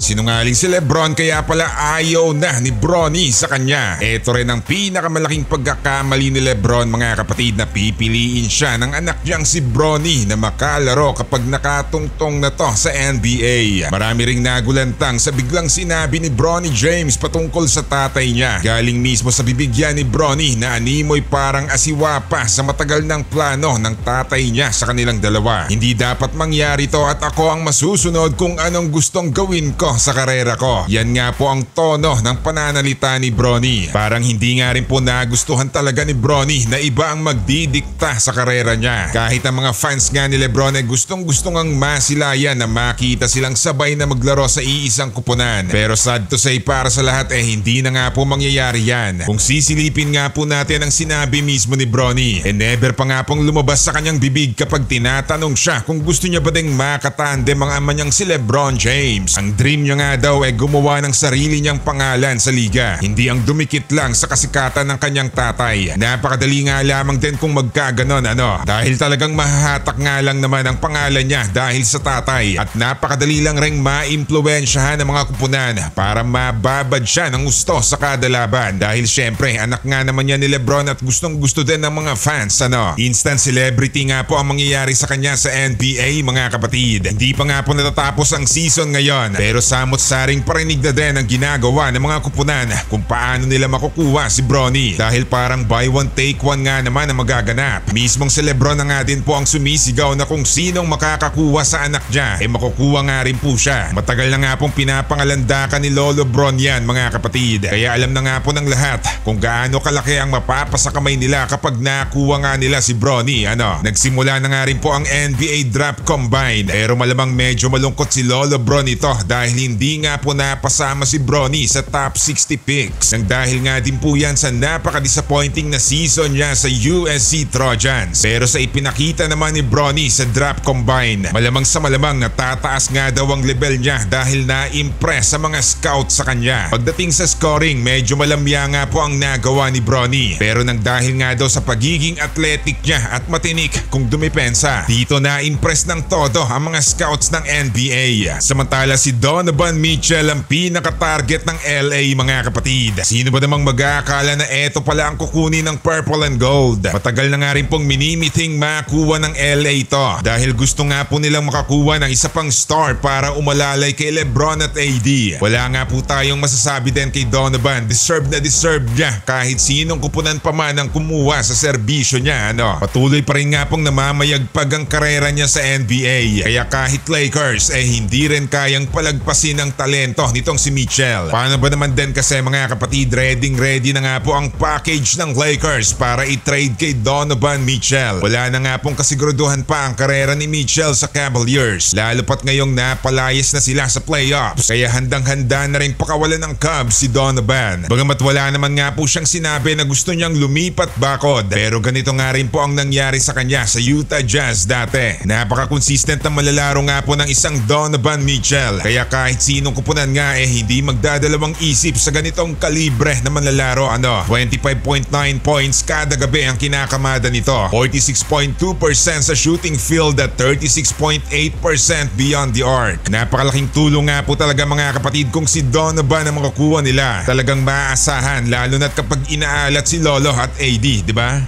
Sinungaling si Lebron kaya pala ayaw na ni Bronny sa kanya. Ito rin ang pinakamalaking pagkakamali ni Lebron mga kapatid, na pipiliin siya ng anak niyang si Bronny na makalaro kapag nakatungtong na to sa NBA. Marami ring nagulantang sa biglang sinabi ni Bronny James patungkol sa tatay niya. Galing mismo sa bibigyan ni Bronny na animoy parang asiwa pa sa matagal ng plano ng tatay niya sa kanilang dalawa. Hindi dapat mangyari to at ako ang masusunod kung anong gustong gawin ko sa karera ko. Yan nga po ang tono ng pananalita ni Bronny. Parang hindi nga rin po nagustuhan talaga ni Bronny na iba ang magdidikta sa karera niya. Kahit ang mga fans nga ni Lebron ay gustong-gusto ngang masilayan na makita silang sabay na maglaro sa iisang kupunan. Pero sad to say, para sa lahat hindi na nga po mangyayari yan. Kung sisilipin nga po natin ang sinabi mismo ni Bronny, never pa nga pong lumabas sa kanyang bibig kapag tinatanong siya kung gusto niya ba ding makatandem ang ama niyang si Lebron James. Ang dream niya nga daw gumawa ng sarili niyang pangalan sa liga, hindi ang dumikit lang sa kasikatan ng kanyang tatay. Napakadali nga lamang din kung magkaganon dahil talagang mahahatak nga lang naman ang pangalan niya dahil sa tatay, at napakadali lang ring maimpluwensyahan ng mga kupunan para mababad siya ng gusto sa kada laban dahil syempre anak nga naman niya ni Lebron at gustong gusto din ng mga fans. Instant celebrity nga po ang mangyayari sa kanya sa NBA mga kapatid. Hindi pa nga po natatapos ang season ngayon, pero samot-saring parinig na din ang ginagawa ng mga kupunan kung paano nila makukuha si Bronny dahil parang buy one take one nga naman ang magaganap. Mismong si Lebron na nga din po ang sumisigaw na kung sinong makakakuha sa anak niya makukuha nga rin po siya. Matagal na nga pong pinapangalandakan ni Lolo Bron yan mga kapatid, kaya alam na nga po ng lahat kung gaano kalaki ang mapapasa kamay nila kapag nakuha nga nila si Bronny. Nagsimula na nga rin po ang NBA Draft Combine, pero malamang medyo malungkot si Lolo Bron ito dahil hindi nga po napasama si Bronny sa top 60 picks. Nang dahil nga din po yan sa napaka-disappointing na season niya sa USC Trojans. Pero sa ipinakita naman ni Bronny sa Draft Combine, malamang sa malamang natataas nga daw ang level niya dahil na-impress sa mga scout sa kanya. Pagdating sa scoring, medyo malamya nga po ang nagawa ni Bronny, pero nang dahil nga daw sa pagiging athletic niya at matinik kung dumipensa, dito na-impress ng todo ang mga scouts ng NBA. Samantala si Donovan Mitchell ang pinaka-target ng LA mga kapatid. Sino ba namang mag-aakala na eto pala ang kukunin ng purple and gold? Matagal na nga rin pong minimiting makuha ng LA to dahil gusto nga po nilang makakuha ng isa pang star para umalalay kay Lebron at AD. Wala nga po tayong masasabi din kay Donovan. Deserve na deserve niya kahit sinong kupunan pa man ang kumuha sa serbisyo niya. Patuloy pa rin nga pong namamayagpag ang karera niya sa NBA. Kaya kahit Lakers hindi rin kayang palagpasin ang talento nitong si Mitchell. Paano ba naman din kasi mga kapatid, ready na nga po ang package ng Lakers para i-trade kay Donovan Mitchell. Wala na nga pong kasiguraduhan pa ang karera ni Mitchell sa Cavaliers, lalo pat ngayong napalayas na sila sa playoffs, kaya handang-handa na rin pakawalan ng Cubs si Donovan. Bagamat wala naman nga po siyang sinabi na gusto niyang lumipat bakod, pero ganito nga rin po ang nangyari sa kanya sa Utah Jazz dati. Napaka-consistent na malalaro nga po ng isang Donovan Mitchell, kaya kahit sinong kupunan nga hindi magdadalawang isip sa ganitong kalibre na manlalaro. 25.9 points kada gabi ang kinakamada nito, 46.2% sa shooting field at 36.8% beyond the arc. Napakalaking tulong nga po talaga mga kapatid kung si Donovan ang makakuha nila. Talagang maaasahan lalo na't kapag inaalat si Lolo at AD, di ba?